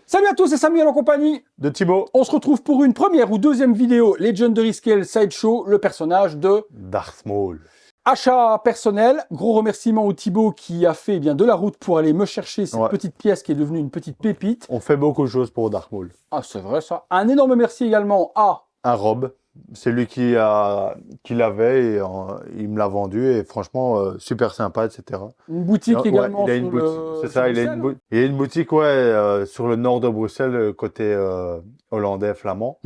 Salut à tous, c'est Samuel en compagnie de Thibaut. On se retrouve pour une première ou deuxième vidéo Legendary Scale Sideshow, le personnage de Darth Maul. Achat personnel, gros remerciement au Thibaut qui a fait de la route pour aller me chercher cette petite pièce qui est devenue une petite pépite. On fait beaucoup de choses pour Darth Maul. Ah, c'est vrai ça. Un énorme merci également à... Rob. C'est lui qui l'avait et il me l'a vendu et franchement super sympa, etc. Une boutique également. Il a une boutique. C'est ça, il a une boutique sur le nord de Bruxelles, côté hollandais, flamand.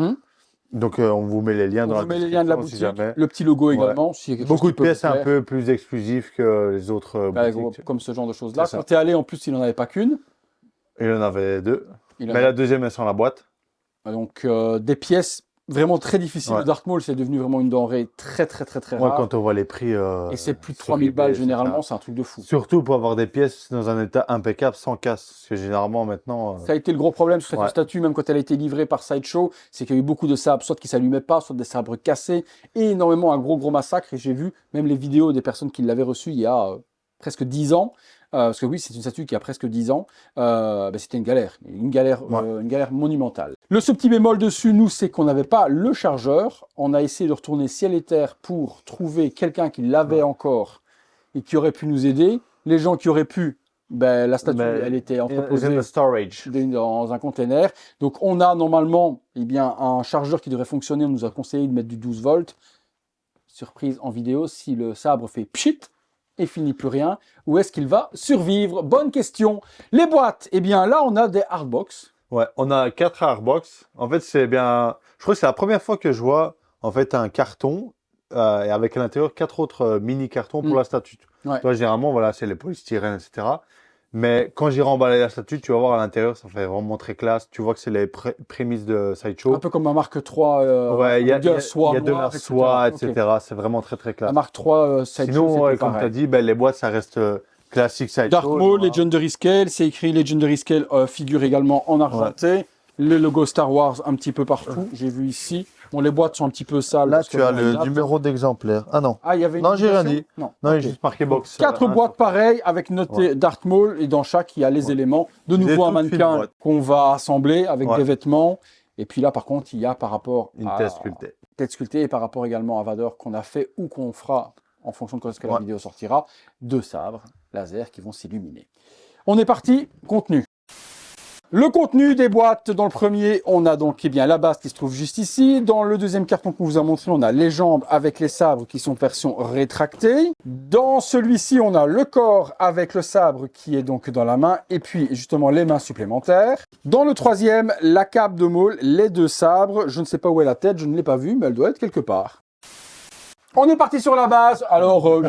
Donc on vous met les liens dans la description. On vous met les liens de la boutique, le petit logo également. Si beaucoup de pièces un peu plus exclusives que les autres boutiques. Comme ce genre de choses-là. Quand tu es allé, en plus, il n'en avait pas qu'une. Il en avait deux. Mais la deuxième est sans la boîte. Donc des pièces vraiment très difficiles. Le Darth Maul, c'est devenu vraiment une denrée très rare. Quand on voit les prix... et c'est plus de 3000 balles généralement, c'est un truc de fou. Surtout pour avoir des pièces dans un état impeccable, sans casse. Parce que généralement maintenant... Ça a été le gros problème sur cette statue, même quand elle a été livrée par Sideshow, c'est qu'il y a eu beaucoup de sabres, soit qui ne s'allumaient pas, soit des sabres cassés, et énormément un gros massacre. Et j'ai vu même les vidéos des personnes qui l'avaient reçue il y a presque 10 ans. Parce que oui, c'est une statue qui a presque 10 ans. C'était une galère monumentale. Le seul petit bémol dessus, nous, c'est qu'on n'avait pas le chargeur. On a essayé de retourner ciel et terre pour trouver quelqu'un qui l'avait encore et qui aurait pu nous aider. Les gens qui auraient pu, la statue, elle était entreposée dans un container. Donc, on a normalement un chargeur qui devrait fonctionner. On nous a conseillé de mettre du 12 volts. Surprise en vidéo, si le sabre fait pchit, et finit plus rien, où est-ce qu'il va survivre? Bonne question. Les boîtes, là on a des hardbox. Ouais, on a 4 hardbox. En fait, je crois que c'est la première fois que je vois en fait un carton et avec à l'intérieur 4 autres mini cartons pour la statue. Toi, généralement, voilà, c'est les polystyrènes, etc. Mais quand j'ai remballé la statue, tu vas voir à l'intérieur, ça fait vraiment très classe. Tu vois que c'est les prémices de Sideshow. Un peu comme ma Mark 3. Il y a de la soie, etc. C'est vraiment très classe. La Mark 3 Sideshow. Sinon, comme tu as dit, les boîtes, ça reste classique Sideshow. Darth Maul, Legendary Scale, c'est écrit Legendary Scale, figure également en argenté. Le logo Star Wars un petit peu partout, j'ai vu ici. Bon, les boîtes sont un petit peu sales. Là, tu as le numéro d'exemplaire. Ah non. Ah, il y avait une non, j'ai rien dit. Non, il y a juste marqué box. 4 boîtes pareilles avec noté Darth Maul et dans chaque, il y a les éléments. De nouveau, un mannequin qu'on va assembler avec des vêtements. Et puis là, par contre, il y a par rapport à... Une tête sculptée et par rapport également à Vador qu'on a fait ou qu'on fera en fonction de quand la vidéo sortira. 2 sabres laser qui vont s'illuminer. On est parti, contenu. Le contenu des boîtes, dans le premier, on a donc la base qui se trouve juste ici. Dans le deuxième carton qu'on vous a montré, on a les jambes avec les sabres qui sont version rétractée. Dans celui-ci, on a le corps avec le sabre qui est donc dans la main et puis justement les mains supplémentaires. Dans le troisième, la cape de Maul, les 2 sabres. Je ne sais pas où est la tête, je ne l'ai pas vue, mais elle doit être quelque part. On est parti sur la base. Alors...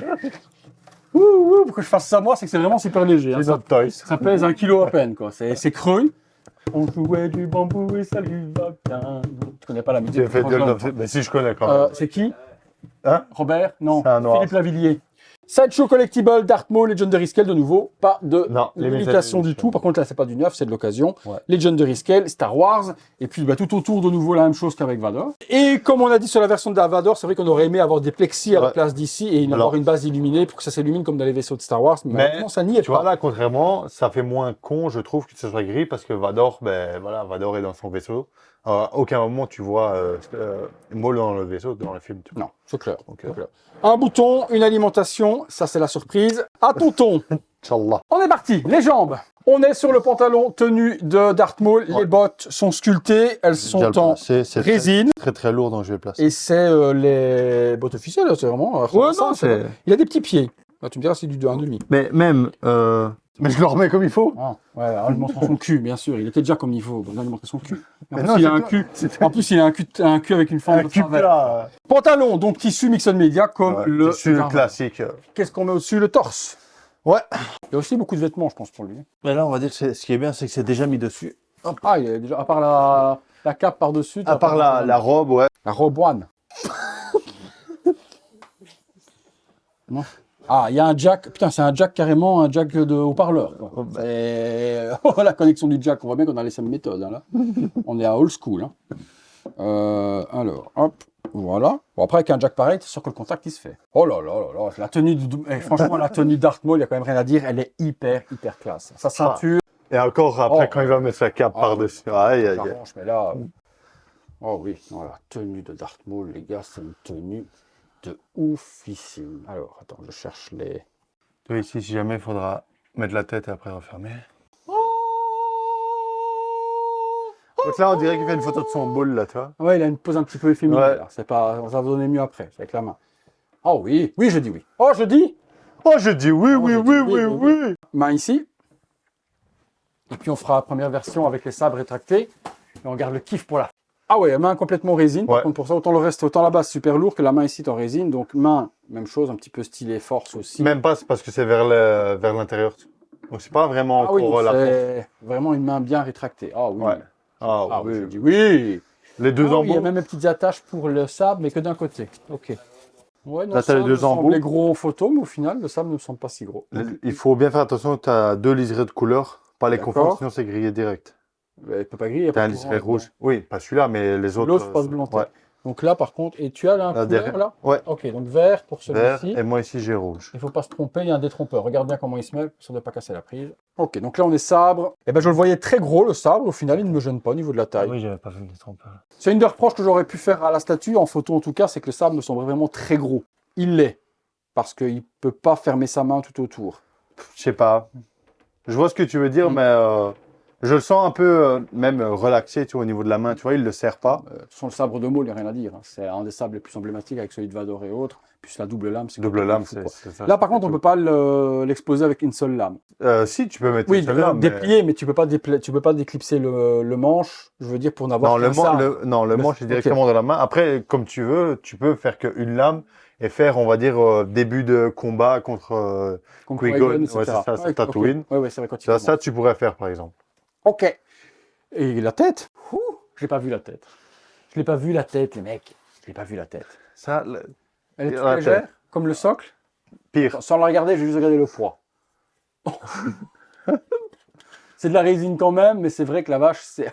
pourquoi je fasse ça moi, c'est que c'est vraiment super léger. C'est notre toys. Ça pèse 1 kilo à peine, quoi. C'est creux. On jouait du bambou et ça lui va bien. Tu connais pas la musique? Mais si, je connais quand même. C'est qui? Robert? Non. Un noir. Philippe Lavillier. Sideshow Collectible, Darth Maul, Legendary Scale, de nouveau, pas de limitation du tout. Par contre, là, c'est pas du neuf, c'est de l'occasion. Legendary Scale, Star Wars, et puis tout autour, de nouveau, la même chose qu'avec Vador. Et comme on a dit sur la version de Vador, c'est vrai qu'on aurait aimé avoir des plexis à la place d'ici et avoir une base illuminée pour que ça s'illumine comme dans les vaisseaux de Star Wars. Mais ça n'y est pas. Tu vois, là, contrairement, ça fait moins con, je trouve, que ce soit gris, parce que Vador, Vador est dans son vaisseau. À aucun moment tu vois Maul dans le vaisseau, dans le film. Non, c'est clair. Un bouton, une alimentation, ça c'est la surprise. À tonton. Inch'Allah. On est parti, les jambes. On est sur le pantalon tenue de Darth Maul. Les bottes sont sculptées, elles sont en résine. Très lourd, donc je vais le placer. Et c'est les bottes officielles, c'est vraiment... il a des petits pieds. Là, tu me diras, c'est du 2,5. Mais même... Mais je le remets comme il faut. Il montre son cul, bien sûr. Il était déjà comme il faut. Il montre son cul. Il a un cul. En plus, il a un cul avec une forme de travers. Pantalon, donc tissu Mixon Media, comme le tissu classique. Qu'est-ce qu'on met au-dessus? Le torse. Ouais. Il y a aussi beaucoup de vêtements, je pense, pour lui. Mais là, on va dire que ce qui est bien, c'est que c'est déjà mis dessus. Hop. Ah, il y a déjà, à part la cape par-dessus. À part la robe, ouais. La robe one. Non. Ah, il y a un jack. Putain, c'est un jack carrément, un jack de haut-parleur. La connexion du jack, on voit bien qu'on a laissé la même méthode. Hein, là. On est à old school. Hein. Alors, hop, voilà. Bon, après, avec un jack pareil, c'est sûr que le contact, il se fait. Oh là là là là. La tenue, franchement, la tenue Darth Maul, il n'y a quand même rien à dire. Elle est hyper classe. Sa ceinture. Et encore après, quand il va mettre sa cape par-dessus. Aïe, aïe, aïe. Mais là, oh oui, non, la tenue de Darth Maul, les gars, c'est une tenue de oufissime. Alors, attends, je cherche les... Toi, ici, si jamais, il faudra mettre la tête et après refermer. Donc là, on dirait qu'il fait une photo de son boule, là, tu vois. Ouais, il a une pose un petit peu efféminée, Ouais. là. C'est pas... Ça va donner mieux après, c'est avec la main. Oh oui, oui, je dis oui. Oh, je dis Oh, je dis oui, oui, je dis oui, oui, oui. Main ici. Et puis, on fera la première version avec les sabres rétractés. Et on garde le kiff pour la... Ah ouais, main complètement résine. Par contre, pour ça, autant le reste, autant la base super lourd que la main ici est en résine. Donc, main, même chose, un petit peu stylé force aussi. Même pas, c'est parce que c'est vers l'intérieur. Donc, c'est pas vraiment encore la c'est vraiment une main bien rétractée. Ah oui. Ouais. Ah oui. oui. Je dis oui. Les deux embouts. Il y a même mes petites attaches pour le sable, mais que d'un côté. Ok. Ouais, non, là, tu as les deux embouts. Les gros en photo, mais au final, le sable ne me semble pas si gros. Il faut bien faire attention, tu as deux liserés de couleur. Pas les confondre, sinon c'est grillé direct. Il ne peut pas griller. Tu as un liseré rouge. Oui, pas celui-là, mais les autres. L'autre passe blanc. Ouais. Donc là, par contre, et tu as là un couleur là. Ouais. Ok, donc vert pour celui-ci. Et moi ici, j'ai rouge. Il ne faut pas se tromper, il y a un détrompeur. Regarde bien comment il se met, pour ne pas casser la prise. Ok, donc là, on est sabre. Et ben, je le voyais très gros, le sabre. Au final, il ne me gêne pas au niveau de la taille. Oui, j'avais pas fait le détrompeur. C'est une des reproches que j'aurais pu faire à la statue, en photo en tout cas, c'est que le sabre me semble vraiment très gros. Il l'est. Parce qu'il ne peut pas fermer sa main tout autour. Je sais pas. Je vois ce que tu veux dire, mais je le sens un peu même relaxé, tu vois, au niveau de la main. Tu vois, il le serre pas. De toute façon, le sabre de Maul, il n'y a rien à dire. Hein. C'est un des sabres les plus emblématiques avec celui de Vador et autres. Puis la double lame, c'est double lame, c'est ça. Là, par contre, on ne peut pas l'exposer avec une seule lame. Si, tu peux mettre une seule lame. Déplier, mais tu ne peux pas déclipser le manche, je veux dire, pour n'avoir qu'un sabre. Non, le manche est directement dans la main. Après, comme tu veux, tu peux faire qu'une lame et faire, on va dire, début de combat contre Qui-Gon. Ouais, c'est ça, c'est Tatooine. Ouais, c'est vrai, ça, tu pourrais faire, par exemple. Ok. Et la tête, je n'ai pas vu la tête. Je l'ai pas vu la tête, les mecs. Je l'ai pas vu la tête. Ça, elle est très légère, comme le socle. Pire. Sans la regarder, j'ai juste regardé le poids. C'est de la résine quand même, mais c'est vrai que la vache, c'est...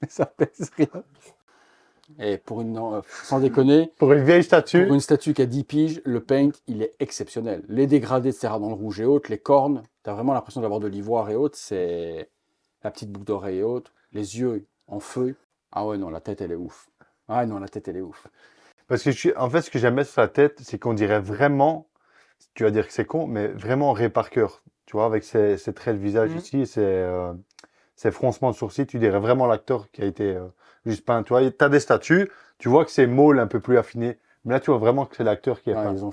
mais ça pèse rien. Et pour une... sans déconner... Pour une vieille statue... Pour une statue qui a 10 piges, le paint, il est exceptionnel. Les dégradés de Serra dans le rouge et autres, les cornes, tu as vraiment l'impression d'avoir de l'ivoire et autres. C'est la petite boucle d'oreille et autres. Les yeux en feu. Ah ouais, non, la tête, elle est ouf. Ah non, la tête, elle est ouf. Parce que, en fait, ce que j'aimais sur la tête, c'est qu'on dirait vraiment, tu vas dire que c'est con, mais vraiment Ray Parker. Tu vois, avec ses traits de visage ici, ses froncements de sourcils, tu dirais vraiment l'acteur qui a été juste peint. Tu vois, tu as des statues, tu vois que c'est Maul un peu plus affiné. Mais là, tu vois vraiment que c'est l'acteur qui est peint. Ils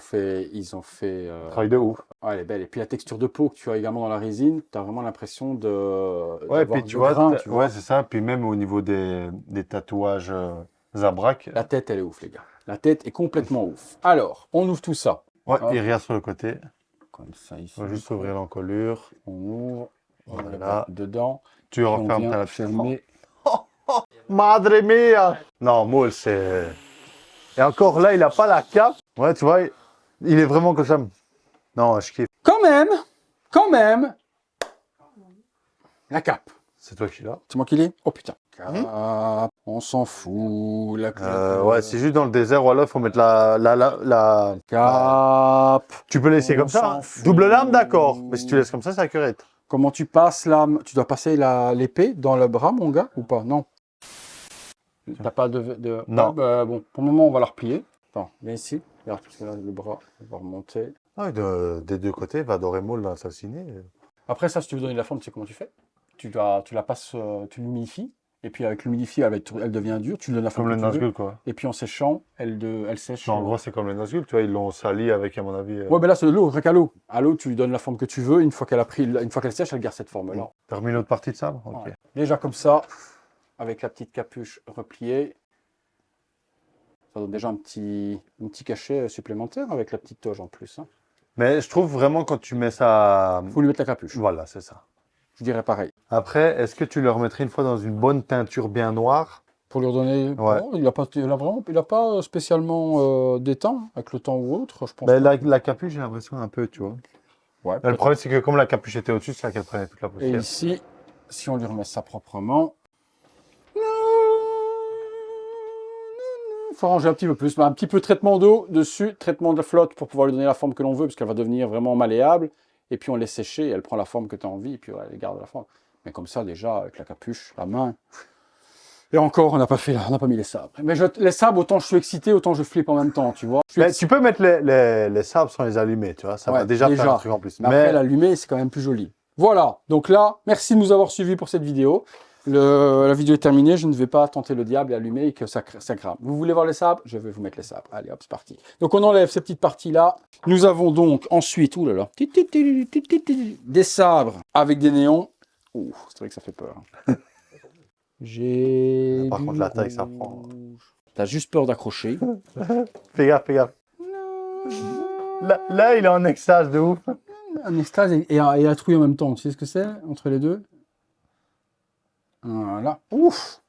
ont fait travail de ouf. Ouais, elle est belle. Et puis la texture de peau que tu as également dans la résine, tu as vraiment l'impression de. Ouais, puis tu vois, ouais, c'est ça. Puis même au niveau des tatouages Zabrak. La tête, elle est ouf, les gars. La tête est complètement ouf. Alors, on ouvre tout ça. Ouais, il reste sur le côté. Comme ça, ici. On va juste ouvrir l'encolure. On ouvre. Voilà. Dedans. Tu refermes ta fermer. Oh, madre mia! Non, Maul, c'est. Et encore là, il n'a pas la cape. Ouais, tu vois, il est vraiment comme ça. Non, je kiffe. Quand même, la cape. C'est toi qui l'as. C'est moi qui l'ai? Oh putain. Cape, on s'en fout. Ouais, c'est juste dans le désert, voilà, il faut mettre la... Cape. Tu peux laisser comme ça. Hein. Double lame, d'accord. Mais si tu laisses comme ça, c'est accurate. Comment tu passes l'âme? Tu dois passer l'épée dans le bras, mon gars, ou pas? Non. T'as pas de... Non. Ah, bah, bon, pour le moment, on va la replier. Attends, viens ici. Regarde, parce que là, le bras va remonter. Ah, des deux côtés, Vador et Maul l'a assassiné. Après ça, si tu veux donner la forme, tu sais comment tu fais. Tu la passes, tu l'humidifies. Et puis avec l'humidifié, elle devient dure. Tu lui donnes la forme comme le Nazgûl, quoi. Et puis en séchant, elle sèche. Non, en gros, c'est comme le Nazgûl, tu vois, ils l'ont sali avec, à mon avis... Ouais, mais là, c'est de l'eau, rien qu'à l'eau. À l'eau, tu lui donnes la forme que tu veux. Une fois qu'elle sèche, elle garde cette forme-là. T'as remis l'autre partie de ça? Ok. Ouais. Déjà comme ça, avec la petite capuche repliée, ça donne déjà un petit cachet supplémentaire avec la petite toge en plus. Hein. Mais je trouve vraiment quand tu mets ça... Faut lui mettre la capuche. Voilà, c'est ça. Je dirais pareil. Après, est-ce que tu le remettrais une fois dans une bonne teinture bien noire? Pour lui redonner... Ouais. Oh, il n'a pas spécialement d'éteint avec le temps ou autre, je pense. Ben, la capuche, j'ai l'impression un peu, tu vois. Ouais, le problème, c'est que comme la capuche était au-dessus, c'est là qu'elle prenait toute la poussière. Et ici, si on lui remet ça proprement... Il faut ranger un petit peu plus, mais un petit peu de traitement d'eau dessus, traitement de flotte pour pouvoir lui donner la forme que l'on veut, parce qu'elle va devenir vraiment malléable. et puis on laisse sécher, et elle prend la forme que tu as envie, et puis voilà, elle garde la forme. Mais comme ça, déjà, avec la capuche, la main. Et encore, on n'a pas mis les sabres. Mais les sabres, autant je suis excité, autant je flippe en même temps, tu vois. Mais tu peux mettre les sabres sans les allumer, tu vois. Ça va déjà faire un truc en plus. Mais après, l'allumer, c'est quand même plus joli. Voilà, donc là, merci de nous avoir suivis pour cette vidéo. La vidéo est terminée, je ne vais pas tenter le diable et allumer et que ça crame. Vous voulez voir les sabres? Je vais vous mettre les sabres. Allez, hop, c'est parti. Donc on enlève ces petites parties-là. Nous avons donc ensuite, oulala, des sabres avec des néons. Ouh, c'est vrai que ça fait peur. J'ai... Par contre, la taille, ça prend. T'as juste peur d'accrocher. Fais gaffe, fais gaffe. Là, il est en extase de ouf. Un extase et la trouille en même temps. Tu sais ce que c'est entre les deux? Voilà. Ouf!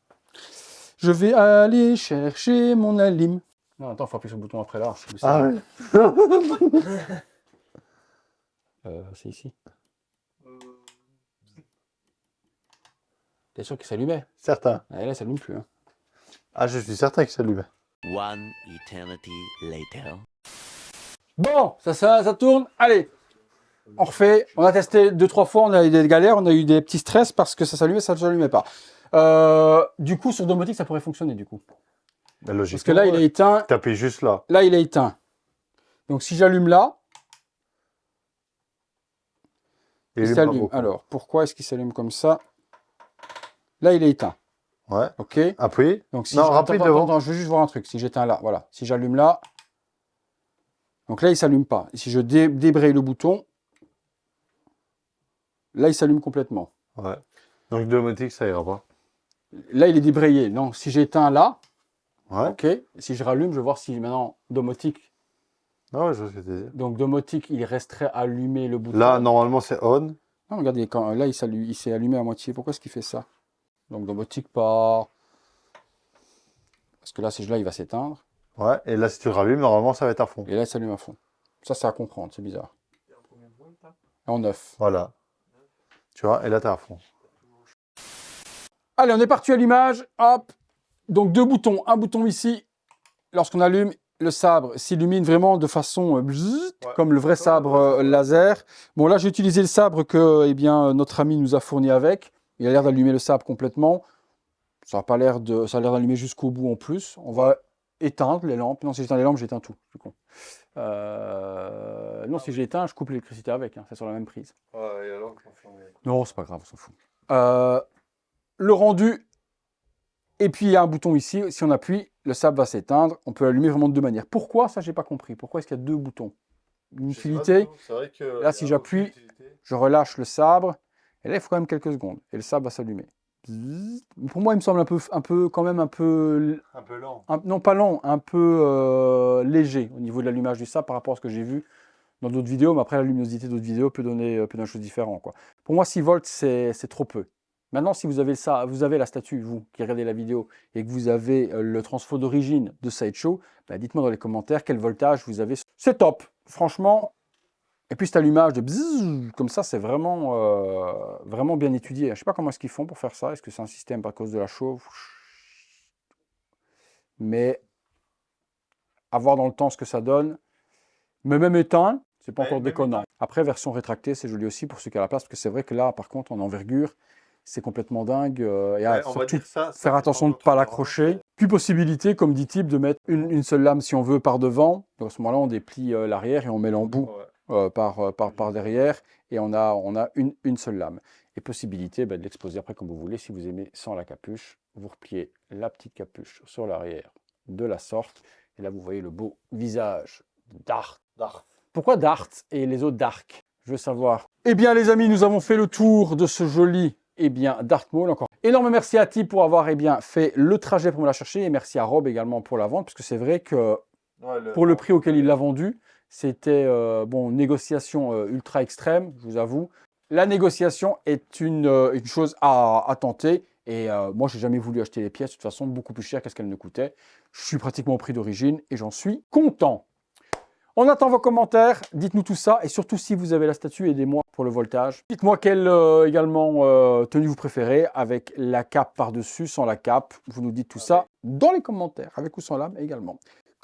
Je vais aller chercher mon alim. Non, attends, il faut appuyer sur le bouton après là. Ah ouais. C'est ici. T'es sûr qu'il s'allumait? Certain. Ah, là, ça s'allume plus. Hein. Ah, je suis certain qu'il s'allumait. One eternity later. Bon, ça tourne. Allez, on refait. On a testé 2-3 fois, on a eu des galères, on a eu des petits stress parce que ça s'allumait, ça ne s'allumait pas. Du coup, sur domotique, ça pourrait fonctionner du coup. Parce que là, il est éteint. Tu appuies juste là. Là, il est éteint. Donc, si j'allume là, il s'allume. Alors, pourquoi est-ce qu'il s'allume comme ça? Là, il est éteint. Ouais. OK. Appuie. Donc, si non, rapide devant. Attends, je veux juste voir un truc. Si j'éteins là, voilà. Si j'allume là, donc là, il ne s'allume pas. Et si je débraye le bouton, là, il s'allume complètement. Ouais. Donc, domotique, ça ira pas. Là, il est débrayé. Donc, si j'éteins là, ouais. OK. Si je rallume, je vais voir si maintenant, domotique. Ah ouais, je vois ce que tu dis. Donc, domotique, il resterait allumé le bouton. Là, normalement, c'est on. Non, regardez, là, il s'est allumé à moitié. Pourquoi est-ce qu'il fait ça? Donc, domotique, pas... Parce que là, il va s'éteindre. Ouais, et là, si tu le rallumes, normalement, ça va être à fond. Et là, il s'allume à fond. Ça, c'est à comprendre, c'est bizarre. En 9. Voilà. Tu vois, et là, t'es à fond. Allez, on est parti à l'image. Hop. Donc, 2 boutons. Un bouton ici. Lorsqu'on allume, le sabre s'illumine vraiment de façon comme le vrai sabre laser. Bon, là, j'ai utilisé le sabre que notre ami nous a fourni avec. Il a l'air d'allumer le sabre complètement. Ça a l'air d'allumer jusqu'au bout en plus. On va éteindre les lampes. Non, si j'éteins les lampes, j'éteins tout. Je suis con. Non, si j'éteins, je coupe l'électricité avec. Hein. C'est sur la même prise. Ouais, et alors, non, c'est pas grave, on s'en fout. Le rendu. Et puis, il y a un bouton ici. Si on appuie, le sabre va s'éteindre. On peut l'allumer vraiment de 2 manières. Pourquoi? Ça, j'ai pas compris. Pourquoi est-ce qu'il y a 2 boutons? Une utilité. Vrai que là, si j'appuie, je relâche le sabre. Et là, il faut quand même quelques secondes. Et le sabre va s'allumer. Pour moi, il me semble un peu lent. Non, pas lent, un peu léger au niveau de l'allumage du sabre par rapport à ce que j'ai vu dans d'autres vidéos. Mais après, la luminosité d'autres vidéos peut donner des choses différentes. Quoi. Pour moi, 6 volts, c'est trop peu. Maintenant, si vous avez ça, vous avez la statue, vous qui regardez la vidéo, et que vous avez le transfo d'origine de Sideshow, bah, dites-moi dans les commentaires quel voltage vous avez. C'est top, franchement. Et puis cet allumage de bzzz, comme ça, c'est vraiment, vraiment bien étudié. Je ne sais pas comment est-ce qu'ils font pour faire ça. Est-ce que c'est un système à cause de la chauve? Mais à voir dans le temps ce que ça donne. Mais même éteint, c'est pas encore déconnant. Après, version rétractée, c'est joli aussi pour ceux qui ont la place, parce que c'est vrai que là, par contre, en envergure, c'est complètement dingue. Et surtout, faire attention de ne pas l'accrocher. Puis possibilité, comme dit Type, de mettre une seule lame si on veut par devant. Donc à ce moment-là, on déplie l'arrière et on met l'embout par derrière. Et on a une seule lame. Et possibilité de l'exposer après comme vous voulez. Si vous aimez sans la capuche, vous repliez la petite capuche sur l'arrière de la sorte. Et là, vous voyez le beau visage d'Art. Pourquoi Dart et les autres Dark? Je veux savoir. Eh bien, les amis, nous avons fait le tour de ce joli Dark Maul encore. Énorme merci à Type pour avoir fait le trajet pour me la chercher et merci à Rob également pour la vente parce que c'est vrai que pour le prix auquel il l'a vendu, c'était négociation ultra extrême, je vous avoue. La négociation est une chose à tenter et moi j'ai jamais voulu acheter les pièces de toute façon beaucoup plus cher qu'est-ce qu'elles ne coûtaient. Je suis pratiquement au prix d'origine et j'en suis content. On attend vos commentaires, dites-nous tout ça et surtout si vous avez la statue, aidez-moi pour le voltage. Dites-moi quelle tenue vous préférez avec la cape par-dessus, sans la cape. Vous nous dites tout ça dans les commentaires, avec ou sans lame également.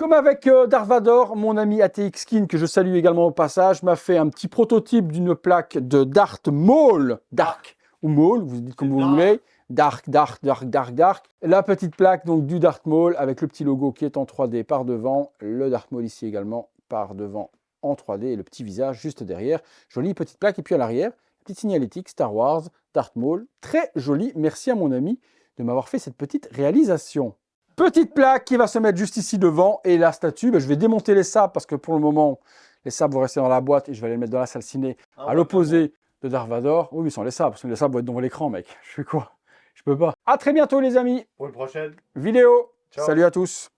Comme avec Darth Vader, mon ami ATX Skin, que je salue également au passage, m'a fait un petit prototype d'une plaque de Darth Maul. Dark ou Maul, vous dites comme vous voulez. Dark. La petite plaque donc du Darth Maul avec le petit logo qui est en 3D par devant. Le Darth Maul ici également par devant en 3D et le petit visage juste derrière. Jolie petite plaque. Et puis à l'arrière, petite signalétique Star Wars, Darth Maul. Très joli. Merci à mon ami de m'avoir fait cette petite réalisation. Petite plaque qui va se mettre juste ici devant. Et la statue, je vais démonter les sabres parce que pour le moment, les sabres vont rester dans la boîte et je vais aller les mettre dans la salle ciné à l'opposé de Darth Vader. Oui, mais sans les sabres, parce que les sabres vont être devant l'écran, mec. Je fais quoi? Je peux pas. À très bientôt, les amis. Pour une prochaine vidéo. Ciao. Salut à tous.